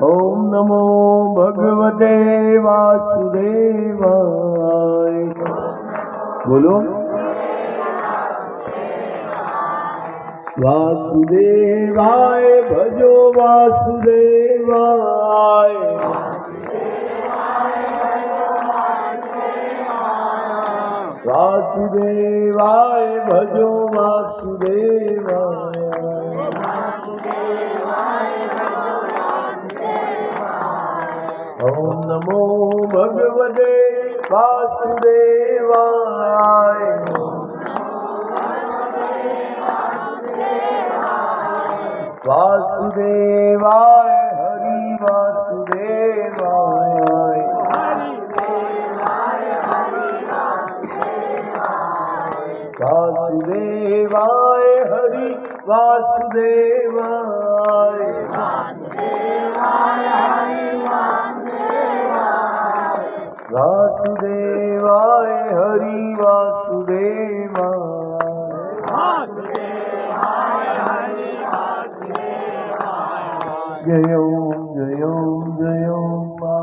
ओम नमो भगवते वासुदेवाय। बोलो वासुदेवाय भजो वासुदेवाय। वासुदेवाय भजो वासुदेवाय। ओम नमो भगवते वासुदेवाय। वासुदेवाय हरि वासुदेवाय। वासुदेवाय हरि वासुदेवाय। वासुदेवाय हरि वासुदेवाय। जय ओम जय ओम जय